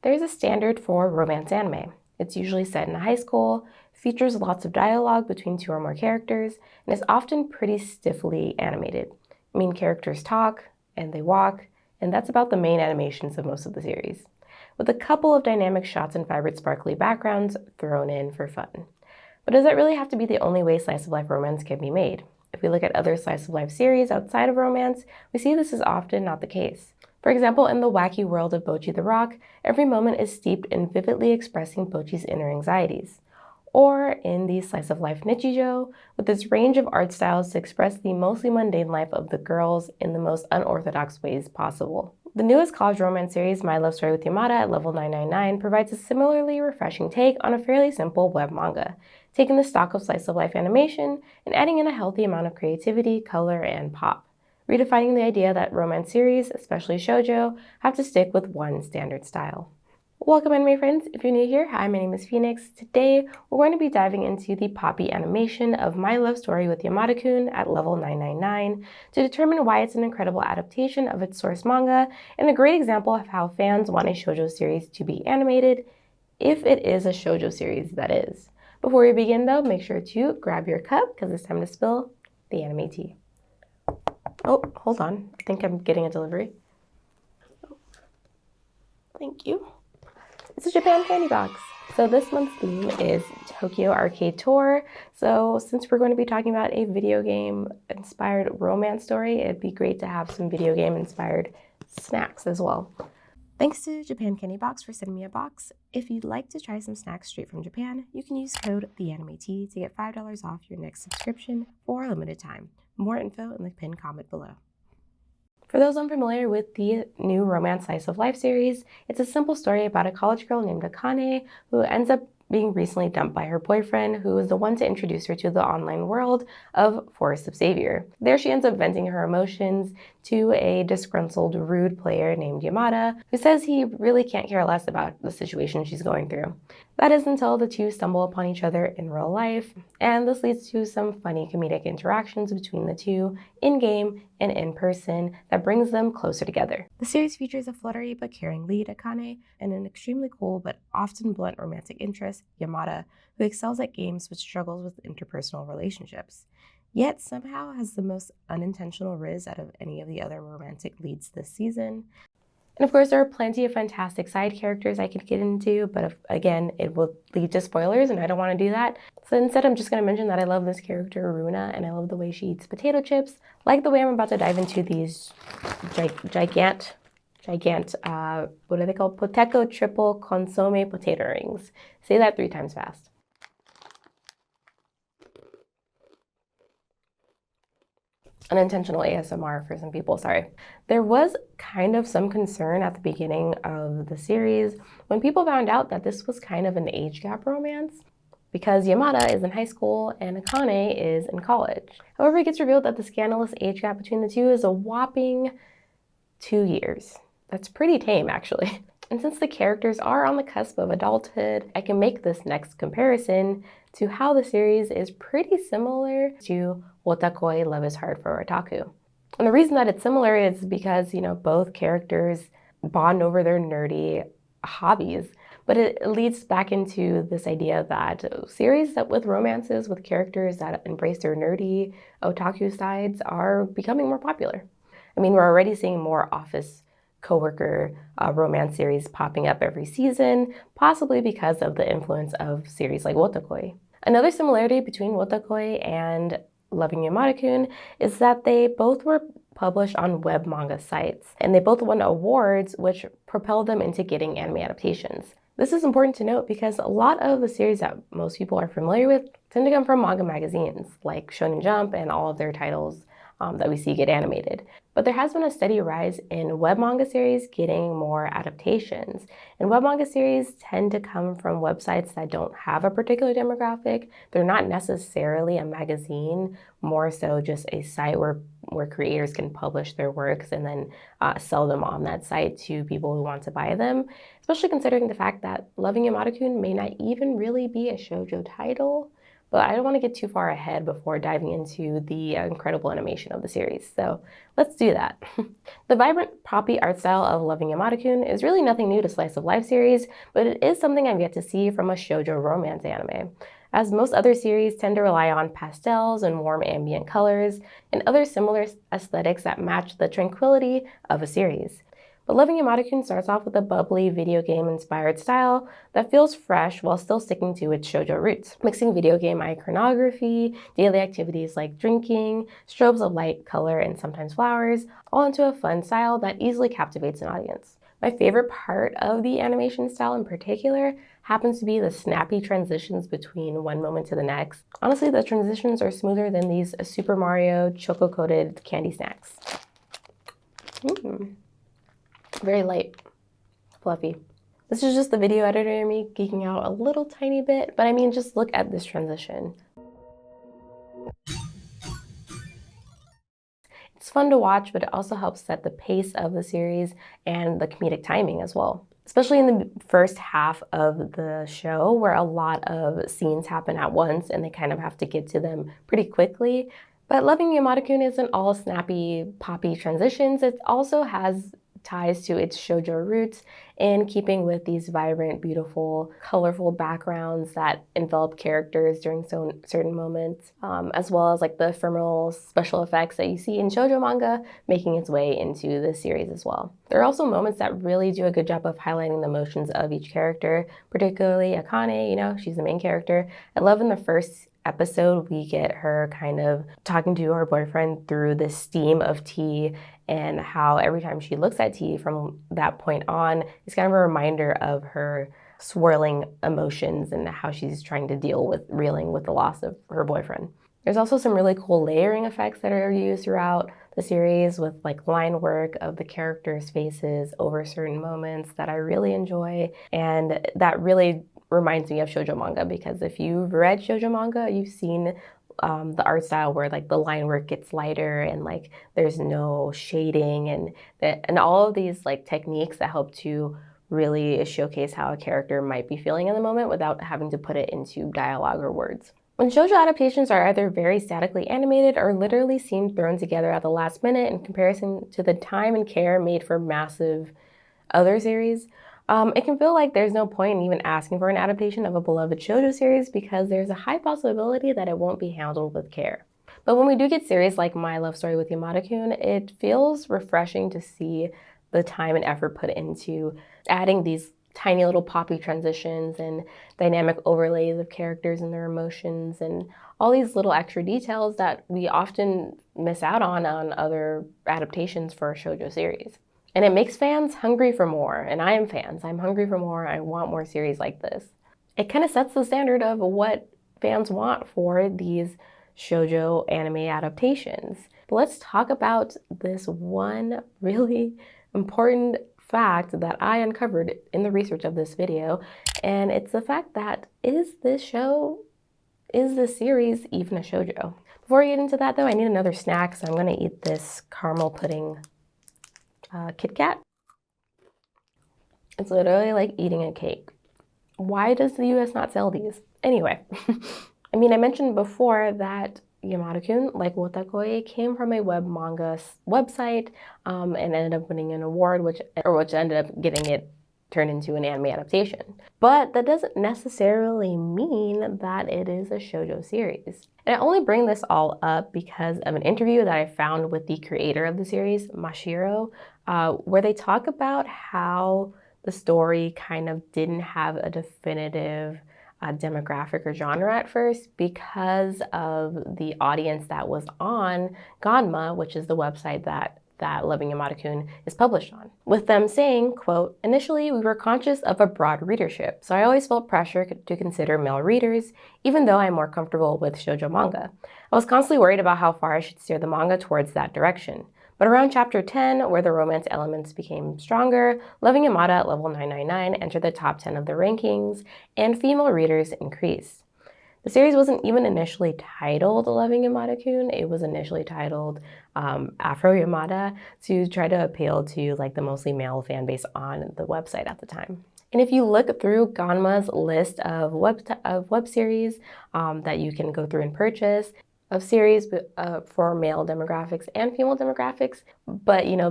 There's a standard for romance anime. It's usually set in high school, features lots of dialogue between two or more characters, and is often pretty stiffly animated. Main characters talk, and they walk, and that's about the main animations of most of the series, with a couple of dynamic shots and vibrant sparkly backgrounds thrown in for fun. But does that really have to be the only way slice of life romance can be made? If we look at other slice of life series outside of romance, we see this is often not the case. For example, in the wacky world of Bocchi the Rock, every moment is steeped in vividly expressing Bocchi's inner anxieties. Or in the slice of life Nichijou, with its range of art styles to express the mostly mundane life of the girls in the most unorthodox ways possible. The newest college romance series, My Love Story with Yamada at Level 999, provides a similarly refreshing take on a fairly simple web manga, taking the stock of slice of life animation and adding in a healthy amount of creativity, color, and pop, redefining the idea that romance series, especially shoujo, have to stick with one standard style. Welcome in, my friends. If you're new here, hi, my name is Phoenix. Today, we're going to be diving into the poppy animation of My Love Story with Yamada-kun at level 999 to determine why it's an incredible adaptation of its source manga and a great example of how fans want a shoujo series to be animated, if it is a shoujo series, that is. Before we begin, though, make sure to grab your cup because it's time to spill the anime tea. Oh, hold on. I think I'm getting a delivery. Thank you. It's a Japan candy box. So this month's theme is Tokyo Arcade Tour. So since we're going to be talking about a video game inspired romance story, it'd be great to have some video game inspired snacks as well. Thanks to Japan Candy Box for sending me a box. If you'd like to try some snacks straight from Japan, you can use code THEANIMET to get $5 off your next subscription for a limited time. More info in the pinned comment below. For those unfamiliar with the new romance slice of life series, it's a simple story about a college girl named Akane who ends up being recently dumped by her boyfriend, who is the one to introduce her to the online world of Forest of Savior. There she ends up venting her emotions to a disgruntled, rude player named Yamada, who says he really can't care less about the situation she's going through. That is until the two stumble upon each other in real life, and this leads to some funny comedic interactions between the two, in-game and in person, that brings them closer together. The series features a fluttery but caring lead, Akane, and an extremely cool but often blunt romantic interest, Yamada, who excels at games but struggles with interpersonal relationships, yet somehow has the most unintentional riz out of any of the other romantic leads this season. And of course, there are plenty of fantastic side characters I could get into, but again, it will lead to spoilers, and I don't want to do that. So instead, I'm just going to mention that I love this character, Runa, and I love the way she eats potato chips. Like the way I'm about to dive into these gigant, what are they called? Poteco triple consomme potato rings. Say that 3 times fast. Unintentional ASMR for some people, sorry. There was kind of some concern at the beginning of the series when people found out that this was kind of an age gap romance, because Yamada is in high school and Akane is in college. However, it gets revealed that the scandalous age gap between the two is a whopping 2 years. That's pretty tame, actually. And since the characters are on the cusp of adulthood, I can make this next comparison to how the series is pretty similar to Wotakoi Love is Hard for Otaku. And the reason that it's similar is because, both characters bond over their nerdy hobbies, but it leads back into this idea that series that with romances with characters that embrace their nerdy otaku sides are becoming more popular. I mean, we're already seeing more office coworker romance series popping up every season, possibly because of the influence of series like Wotakoi. Another similarity between Wotakoi and Loving Yamada-kun is that they both were published on web manga sites, and they both won awards which propelled them into getting anime adaptations. This is important to note because a lot of the series that most people are familiar with tend to come from manga magazines like Shonen Jump and all of their titles that we see get animated. But there has been a steady rise in web manga series getting more adaptations. And web manga series tend to come from websites that don't have a particular demographic. They're not necessarily a magazine, more so just a site where creators can publish their works and then sell them on that site to people who want to buy them, especially considering the fact that Loving Yamada-kun may not even really be a shoujo title, but I don't want to get too far ahead before diving into the incredible animation of the series. So let's do that. The vibrant poppy art style of Loving Yamada-kun is really nothing new to slice of life series, but it is something I've yet to see from a shoujo romance anime, as most other series tend to rely on pastels and warm ambient colors and other similar aesthetics that match the tranquility of a series. But Loving Yamada-kun starts off with a bubbly video game-inspired style that feels fresh while still sticking to its shoujo roots, mixing video game iconography, daily activities like drinking, strobes of light, color, and sometimes flowers, all into a fun style that easily captivates an audience. My favorite part of the animation style in particular happens to be the snappy transitions between one moment to the next. Honestly, the transitions are smoother than these Super Mario choco-coated candy snacks. Very light, fluffy. This is just the video editor in me geeking out a little tiny bit, but I mean, just look at this transition. It's fun to watch, but it also helps set the pace of the series and the comedic timing as well. Especially in the first half of the show, where a lot of scenes happen at once and they kind of have to get to them pretty quickly. But Loving Yamada-kun isn't all snappy, poppy transitions. It also has ties to its shoujo roots in keeping with these vibrant, beautiful, colorful backgrounds that envelop characters during certain moments, as well as like the ephemeral special effects that you see in shoujo manga making its way into the series as well. There are also moments that really do a good job of highlighting the emotions of each character, particularly Akane, she's the main character. I love in the first episode, we get her kind of talking to her boyfriend through the steam of tea, and how every time she looks at tea from that point on, it's kind of a reminder of her swirling emotions and how she's trying to reeling with the loss of her boyfriend. There's also some really cool layering effects that are used throughout the series with like line work of the characters' faces over certain moments that I really enjoy, and that really reminds me of shoujo manga, because if you've read shoujo manga, you've seen the art style where like the line work gets lighter and like there's no shading and all of these like techniques that help to really showcase how a character might be feeling in the moment without having to put it into dialogue or words. When shoujo adaptations are either very statically animated or literally seem thrown together at the last minute in comparison to the time and care made for massive other series, it can feel like there's no point in even asking for an adaptation of a beloved shoujo series, because there's a high possibility that it won't be handled with care. But when we do get series like My Love Story with Yamada-kun, it feels refreshing to see the time and effort put into adding these tiny little poppy transitions and dynamic overlays of characters and their emotions and all these little extra details that we often miss out on other adaptations for a shoujo series. And it makes fans hungry for more, and I am fans. I'm hungry for more. I want more series like this. It kind of sets the standard of what fans want for these shoujo anime adaptations. But let's talk about this one really important fact that I uncovered in the research of this video, and it's the fact that is this series even a shoujo? Before I get into that though, I need another snack, so I'm gonna eat this caramel pudding Kit Kat. It's literally like eating a cake. Why does the US not sell these? Anyway, I mentioned before that Yamada-kun, like Wotakoi, came from a web manga website and ended up winning an award, which ended up getting it turned into an anime adaptation. But that doesn't necessarily mean that it is a shoujo series. And I only bring this all up because of an interview that I found with the creator of the series, Mashiro, where they talk about how the story kind of didn't have a definitive demographic or genre at first because of the audience that was on Ganma, which is the website that Loving Yamada-kun is published on. With them saying, quote, "Initially, we were conscious of a broad readership, so I always felt pressure to consider male readers, even though I'm more comfortable with shoujo manga. I was constantly worried about how far I should steer the manga towards that direction. But around chapter 10, where the romance elements became stronger, Loving Yamada at level 999 entered the top 10 of the rankings, and female readers increased. The series wasn't even initially titled Loving Yamada-kun. It was initially titled Afro Yamada to try to appeal to like the mostly male fan base on the website at the time. And if you look through Ganma's list of web series that you can go through and purchase, of series for male demographics and female demographics, but you know,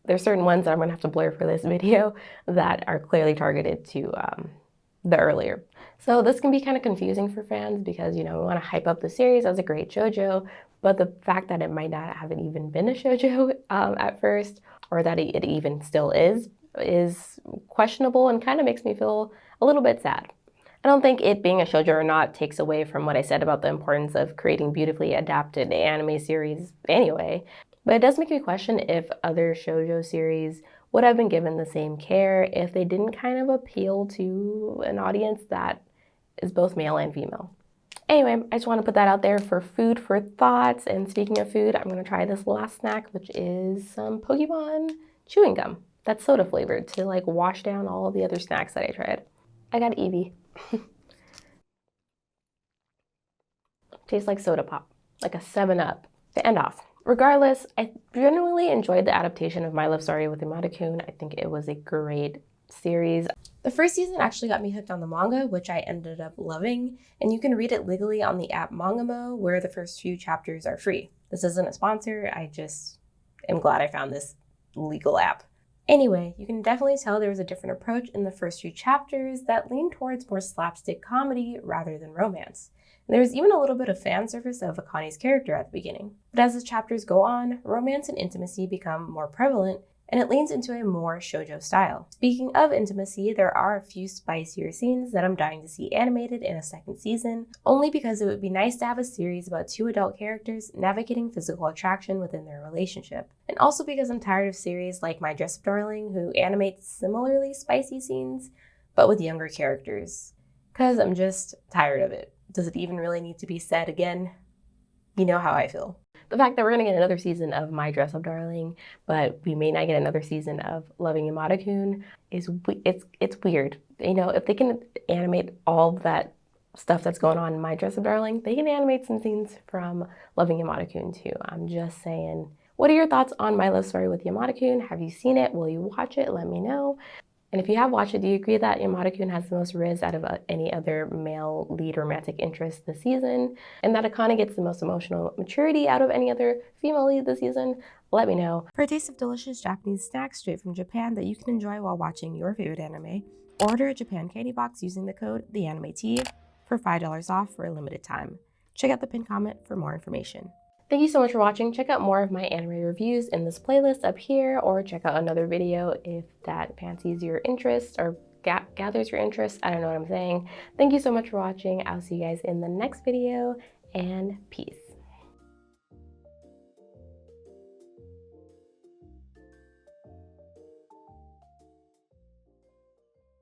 there's certain ones that I'm gonna have to blur for this video that are clearly targeted to the earlier. So this can be kind of confusing for fans because, you know, we want to hype up the series as a great shoujo, but the fact that it might not have even been a shoujo at first, or that it even still is questionable and kind of makes me feel a little bit sad. I don't think it being a shoujo or not takes away from what I said about the importance of creating beautifully adapted anime series anyway, but it does make me question if other shoujo series would have been given the same care if they didn't kind of appeal to an audience that is both male and female. Anyway, I just want to put that out there for food for thoughts. And speaking of food, I'm going to try this last snack, which is some Pokemon chewing gum that's soda flavored to like wash down all of the other snacks that I tried. I got Eevee. Tastes like soda pop, like a 7-Up. To end off, regardless, I genuinely enjoyed the adaptation of My Love Story with Imada-kun. I think it was a great series. The first season actually got me hooked on the manga, which I ended up loving, and you can read it legally on the app Mangamo, where the first few chapters are free. This isn't a sponsor, I just am glad I found this legal app. Anyway, you can definitely tell there was a different approach in the first few chapters that leaned towards more slapstick comedy rather than romance. And there was even a little bit of fan service of Akane's character at the beginning. But as the chapters go on, romance and intimacy become more prevalent, and it leans into a more shoujo style. Speaking of intimacy, there are a few spicier scenes that I'm dying to see animated in a second season, only because it would be nice to have a series about two adult characters navigating physical attraction within their relationship. And also because I'm tired of series like My Dress Up Darling, who animate similarly spicy scenes, but with younger characters. Because I'm just tired of it. Does it even really need to be said again? You know how I feel. The fact that we're going to get another season of My Dress Up Darling, but we may not get another season of Loving Imada-kun it's weird. You know, if they can animate all that stuff that's going on in My Dress Up Darling, they can animate some scenes from Loving Imada-kun too. I'm just saying. What are your thoughts on My Love Story with Imada-kun? Have you seen it? Will you watch it? Let me know. And if you have watched it, do you agree that Imada-kun has the most riz out of any other male lead romantic interest this season? And that Akane gets the most emotional maturity out of any other female lead this season? Let me know. For a taste of delicious Japanese snacks straight from Japan that you can enjoy while watching your favorite anime, order a Japan candy box using the code THEANIMETEA for $5 off for a limited time. Check out the pinned comment for more information. Thank you so much for watching. Check out more of my anime reviews in this playlist up here, or check out another video if that fancies your interest or gathers your interest. I don't know what I'm saying. Thank you so much for watching. I'll see you guys in the next video, and peace.